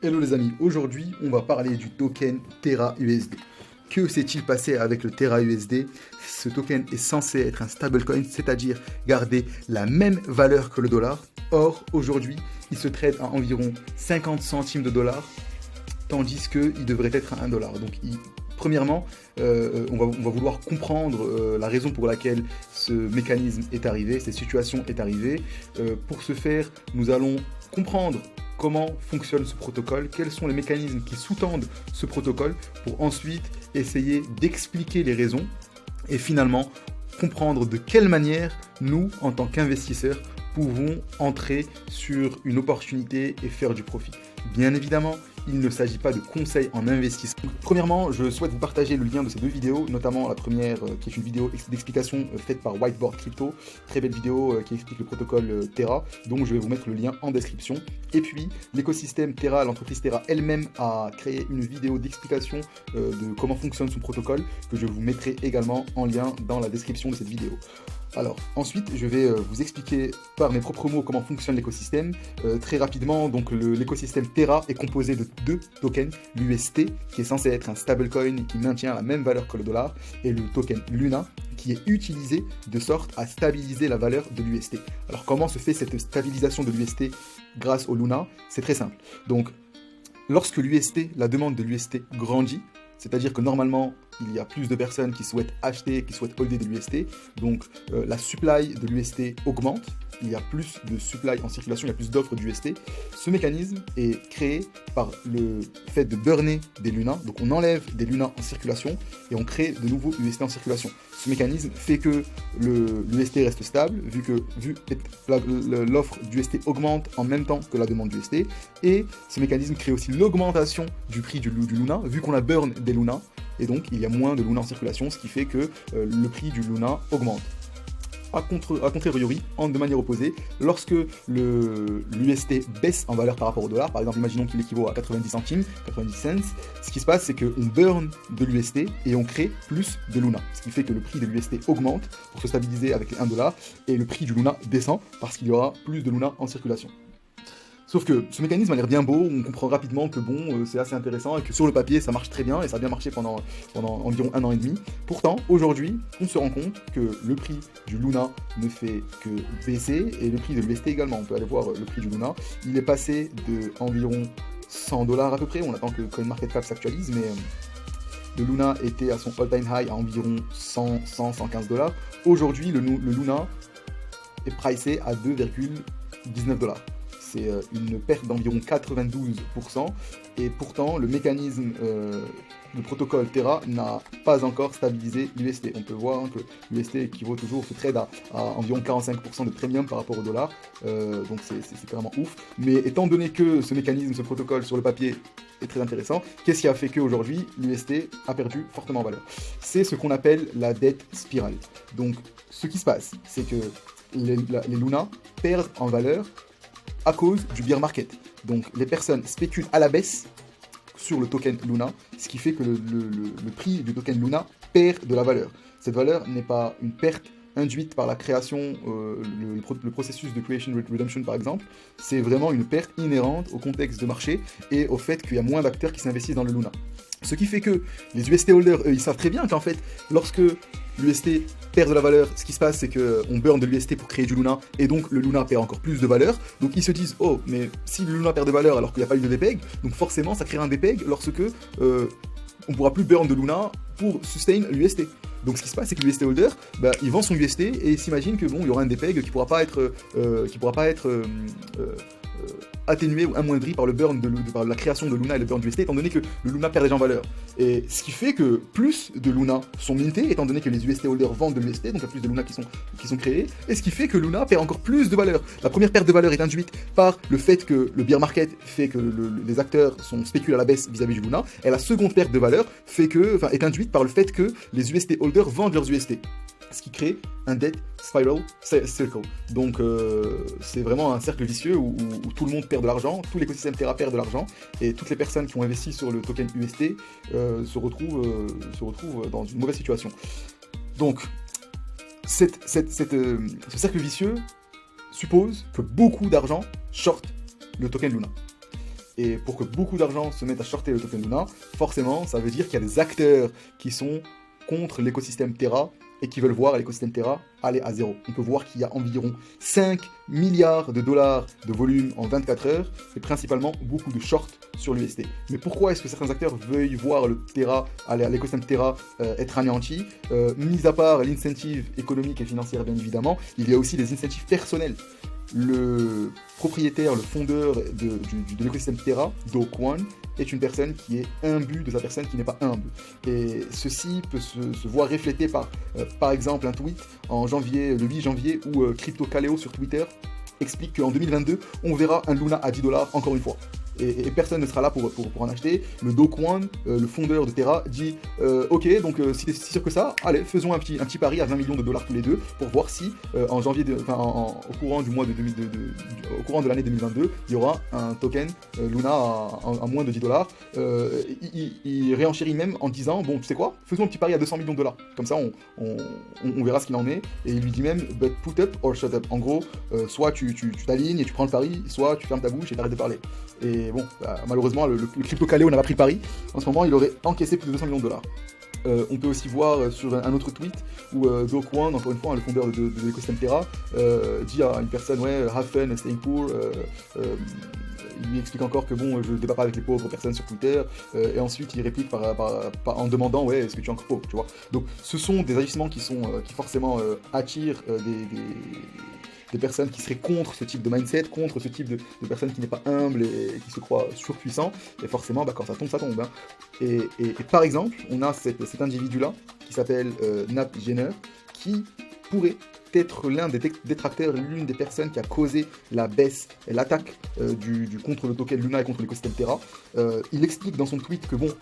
Hello les amis, aujourd'hui on va parler du token Terra USD. Que s'est-il passé avec le Terra USD? Ce token est censé être un stablecoin, c'est-à-dire garder la même valeur que le dollar. Or, aujourd'hui, il se trade à environ 50 centimes de dollar, tandis qu'il devrait être à 1 dollar. Donc, premièrement, on va vouloir comprendre la raison pour laquelle ce mécanisme est arrivé, cette situation est arrivée. Pour ce faire, nous allons comprendre comment fonctionne ce protocole, quels sont les mécanismes qui sous-tendent ce protocole, pour ensuite essayer d'expliquer les raisons et finalement comprendre de quelle manière nous, en tant qu'investisseurs, pouvons entrer sur une opportunité et faire du profit. Bien évidemment, il ne s'agit pas de conseils en investissement. Premièrement, je souhaite vous partager le lien de ces deux vidéos, notamment la première qui est une vidéo d'explication faite par Whiteboard Crypto, très belle vidéo qui explique le protocole Terra, donc je vais vous mettre le lien en description. Et puis, l'écosystème Terra, l'entreprise Terra elle-même a créé une vidéo d'explication de comment fonctionne son protocole, que je vous mettrai également en lien dans la description de cette vidéo. Alors, ensuite, je vais vous expliquer par mes propres mots comment fonctionne l'écosystème. Très rapidement, donc l'écosystème Terra est composé de deux tokens, l'UST, qui est censé être un stablecoin qui maintient la même valeur que le dollar, et le token Luna, qui est utilisé de sorte à stabiliser la valeur de l'UST. Alors, comment se fait cette stabilisation de l'UST grâce au Luna? C'est très simple. Donc, lorsque l'UST, la demande de l'UST grandit, c'est-à-dire que normalement, il y a plus de personnes qui souhaitent acheter, qui souhaitent holder de l'UST. Donc, la supply de l'UST augmente. Il y a plus de supply en circulation, il y a plus d'offres d'UST. Ce mécanisme est créé par le fait de burner des Luna. Donc, on enlève des Luna en circulation et on crée de nouveaux UST en circulation. Ce mécanisme fait que l'UST reste stable, vu que l'offre d'UST augmente en même temps que la demande d'UST. Et ce mécanisme crée aussi l'augmentation du prix du Luna, vu qu'on a burn des Luna. Et donc, il y a moins de Luna en circulation, ce qui fait que le prix du Luna augmente. A contrariori, de manière opposée, lorsque l'UST baisse en valeur par rapport au dollar, par exemple, imaginons qu'il équivaut à 90 centimes, 90 cents, ce qui se passe, c'est qu'on burn de l'UST et on crée plus de Luna. Ce qui fait que le prix de l'UST augmente pour se stabiliser avec les 1 dollar et le prix du Luna descend parce qu'il y aura plus de Luna en circulation. Sauf que ce mécanisme a l'air bien beau, on comprend rapidement que bon, c'est assez intéressant et que sur le papier ça marche très bien et ça a bien marché pendant environ 1 an et demi. Pourtant, aujourd'hui, on se rend compte que le prix du Luna ne fait que baisser et le prix de l'UST également. On peut aller voir le prix du Luna. Il est passé de environ 100 dollars à peu près, on attend que CoinMarketCap s'actualise, mais le Luna était à son all-time high à environ 115 dollars. Aujourd'hui, le Luna est pricé à 2,19 dollars. C'est une perte d'environ 92%, et pourtant le mécanisme, le protocole Terra n'a pas encore stabilisé l'UST. On peut voir que l'UST équivaut toujours, se trade à environ 45% de premium par rapport au dollar, donc c'est vraiment ouf. Mais étant donné que ce mécanisme, ce protocole sur le papier est très intéressant, qu'est-ce qui a fait qu'aujourd'hui l'UST a perdu fortement en valeur? C'est ce qu'on appelle la dette spirale. Donc ce qui se passe, c'est que les Luna perdent en valeur à cause du bear market. Donc les personnes spéculent à la baisse sur le token Luna, ce qui fait que le prix du token Luna perd de la valeur. Cette valeur n'est pas une perte induite par la création, le processus de creation redemption par exemple, c'est vraiment une perte inhérente au contexte de marché et au fait qu'il y a moins d'acteurs qui s'investissent dans le Luna. Ce qui fait que les UST holders, eux, ils savent très bien qu'en fait, lorsque l'UST perd de la valeur, ce qui se passe, c'est qu'on burn de l'UST pour créer du Luna, et donc le Luna perd encore plus de valeur. Donc ils se disent, oh, mais si le Luna perd de valeur alors qu'il n'y a pas eu de dépeg, donc forcément ça créera un dépeg lorsque on ne pourra plus burn de Luna pour sustain l'UST. Donc ce qui se passe, c'est que l'UST holder, il vend son UST et s'imagine que bon, il y aura un dépeg qui ne pourra pas être atténué ou amoindri par le burn par la création de Luna et le burn d'UST, étant donné que le Luna perd déjà en valeur. Et ce qui fait que plus de Luna sont mintés, étant donné que les UST holders vendent de l'UST, donc il y a plus de Luna qui sont créés, et ce qui fait que Luna perd encore plus de valeur. La première perte de valeur est induite par le fait que le bear market fait que les acteurs spéculent à la baisse vis-à-vis du Luna, et la seconde perte de valeur est induite par le fait que les UST holders vendent leurs UST. Ce qui crée un debt spiral circle. Donc c'est vraiment un cercle vicieux où tout le monde perd de l'argent, tout l'écosystème Terra perd de l'argent, et toutes les personnes qui ont investi sur le token UST se retrouvent dans une mauvaise situation. Donc ce cercle vicieux suppose que beaucoup d'argent short le token Luna. Et pour que beaucoup d'argent se mette à shorter le token Luna, forcément, ça veut dire qu'il y a des acteurs qui sont contre l'écosystème Terra et qui veulent voir l'écosystème Terra aller à zéro. On peut voir qu'il y a environ 5 milliards de dollars de volume en 24 heures et principalement beaucoup de shorts sur l'USD. Mais pourquoi est-ce que certains acteurs veuillent voir le Terra, l'écosystème Terra être anéanti? Mis à part l'incentive économique et financière bien évidemment, il y a aussi des incentives personnels. Le propriétaire, le fondeur de l'écosystème Terra, Do Kwon, est une personne qui est imbue de sa personne qui n'est pas humble. Et ceci peut se voir reflété par exemple un tweet le 8 janvier où Crypto Kaleo sur Twitter explique qu'en 2022, on verra un Luna à 10 dollars encore une fois. Et personne ne sera là pour en acheter. Le Do Kwon, le fondeur de Terra, dit ok, donc si t'es si sûr que ça, allez, faisons un petit pari à 20 millions de dollars tous les deux pour voir si au courant au courant de l'année 2022, il y aura un token Luna à moins de 10 dollars. Il réenchérit même en disant bon, tu sais quoi, faisons un petit pari à 200 millions de dollars. Comme ça, on verra ce qu'il en est. Et il lui dit même but put up or shut up. En gros, soit tu t'alignes et tu prends le pari, soit tu fermes ta bouche et t'arrêtes de parler. Et bon, malheureusement, le Crypto Kaleo n'a pas pris le pari. En ce moment, il aurait encaissé plus de 200 millions de dollars. On peut aussi voir sur un autre tweet où Do Kwon, encore une fois, le fondeur de l'écosystème Terra, dit à une personne ouais, have fun, staying poor. Il lui explique encore que bon, je ne débat pas avec les pauvres personnes sur Twitter, et ensuite il réplique en demandant ouais, est-ce que tu es encore pauvre, tu vois. Donc ce sont des agissements qui forcément attirent des personnes qui seraient contre ce type de mindset, contre ce type de personne qui n'est pas humble et qui se croit surpuissant, et forcément, quand ça tombe, ça tombe. Hein. Et par exemple, on a cet individu-là, qui s'appelle Nat Jenner, qui pourrait être l'un des détracteurs, l'une des personnes qui a causé la baisse et l'attaque contre le token Luna et contre l'écosystème Terra. Il explique dans son tweet que bon,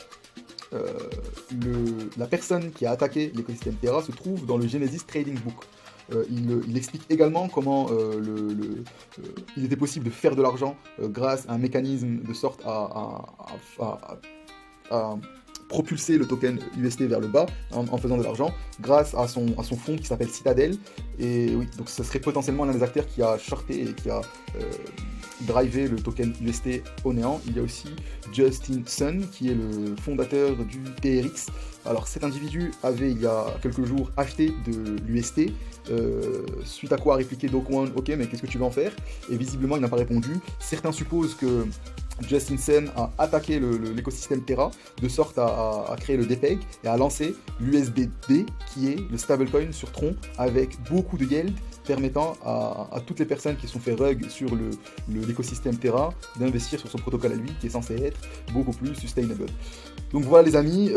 la personne qui a attaqué l'écosystème Terra se trouve dans le Genesis Trading Book. Il explique également comment il était possible de faire de l'argent grâce à un mécanisme de sorte à propulser le token UST vers le bas en faisant de l'argent grâce à son fonds qui s'appelle Citadel. Et oui, donc ce serait potentiellement l'un des acteurs qui a shorté et qui a drivé le token UST au néant. Il y a aussi Justin Sun qui est le fondateur du TRX. Alors cet individu avait il y a quelques jours acheté de l'UST, suite à quoi a répliqué Do Kwon ok mais qu'est-ce que tu veux en faire? Et visiblement il n'a pas répondu. Certains supposent que Justin Sun a attaqué l'écosystème Terra de sorte à créer le DPEG et à lancer l'USDD qui est le stablecoin sur Tron avec beaucoup de yield permettant à toutes les personnes qui sont fait rug sur l'écosystème Terra d'investir sur son protocole à lui qui est censé être beaucoup plus sustainable. Donc voilà les amis,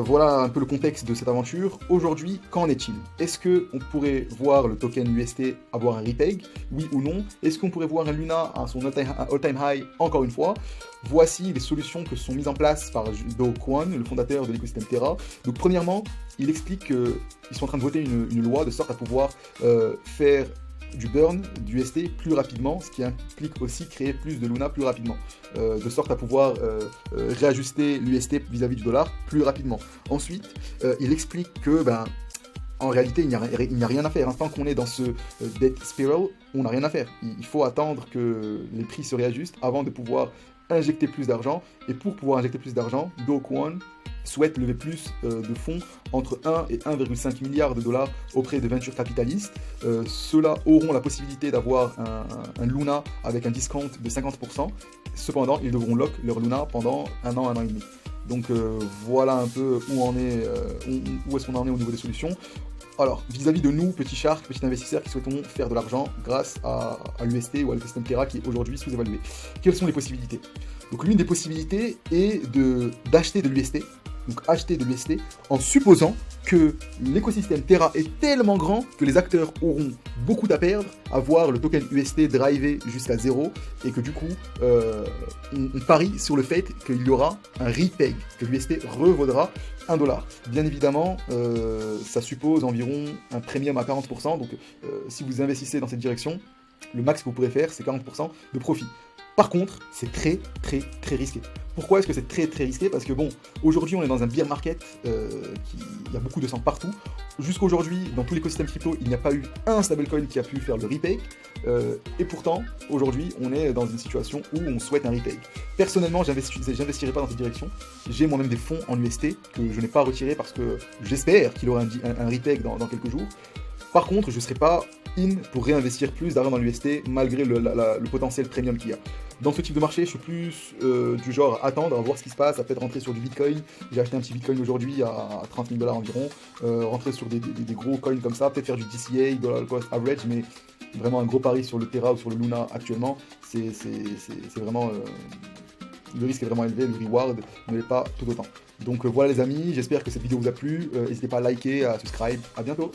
voilà un peu le contexte de cette aventure. Aujourd'hui, qu'en est-il? Est-ce qu'on pourrait voir le token UST avoir un repeg? Oui ou non? Est-ce qu'on pourrait voir un Luna à son all-time high encore une fois? Voici les solutions que sont mises en place par Do Kwon, le fondateur de l'écosystème Terra. Donc premièrement, il explique qu'ils sont en train de voter une loi de sorte à pouvoir faire du burn du UST plus rapidement, ce qui implique aussi créer plus de Luna plus rapidement, de sorte à pouvoir réajuster l'UST vis-à-vis du dollar plus rapidement. Ensuite, il explique que en réalité, il n'y a rien à faire. Tant qu'on est dans ce debt spiral, on n'a rien à faire. Il faut attendre que les prix se réajustent avant de pouvoir injecter plus d'argent. Et pour pouvoir injecter plus d'argent, Do Kwon souhaite lever plus de fonds entre 1 et 1,5 milliard de dollars auprès de venture capitalistes. Ceux-là auront la possibilité d'avoir un Luna avec un discount de 50%. Cependant, ils devront lock leur Luna pendant un an et demi. Donc voilà un peu où est-ce qu'on en est au niveau des solutions. Alors, vis-à-vis de nous, petits sharks, petits investisseurs qui souhaitons faire de l'argent grâce à l'UST ou à l'écosystème Terra qui est aujourd'hui sous-évalué, quelles sont les possibilités? Donc l'une des possibilités est d'acheter de l'UST, donc acheter de l'UST en supposant que l'écosystème Terra est tellement grand que les acteurs auront beaucoup à perdre à voir le token UST driver jusqu'à 0 et que du coup on parie sur le fait qu'il y aura un repeg, que l'UST revaudra 1 dollar. Bien évidemment, ça suppose environ un premium à 40%, donc si vous investissez dans cette direction, le max que vous pourrez faire c'est 40% de profit. Par contre, c'est très risqué. Pourquoi est-ce que c'est très très risqué? Parce que bon, aujourd'hui on est dans un bear market, il y a beaucoup de sang partout. Jusqu'aujourd'hui, dans tout l'écosystème crypto, il n'y a pas eu un stablecoin qui a pu faire le repay. Et pourtant, aujourd'hui, on est dans une situation où on souhaite un repay. Personnellement, j'investirai pas dans cette direction. J'ai moi-même des fonds en UST que je n'ai pas retirés parce que j'espère qu'il y aura un repay dans quelques jours. Par contre, je ne serai pas in pour réinvestir plus d'argent dans l'UST malgré le potentiel premium qu'il y a. Dans ce type de marché, je suis plus du genre à attendre, à voir ce qui se passe, à peut-être rentrer sur du Bitcoin. J'ai acheté un petit Bitcoin aujourd'hui à 30 000 $ environ. Rentrer sur des gros coins comme ça, peut-être faire du DCA, dollar cost average, mais vraiment un gros pari sur le Terra ou sur le Luna actuellement, c'est vraiment... le risque est vraiment élevé, le reward ne l'est pas tout autant. Donc voilà les amis, j'espère que cette vidéo vous a plu. N'hésitez pas à liker, à subscribe. À bientôt.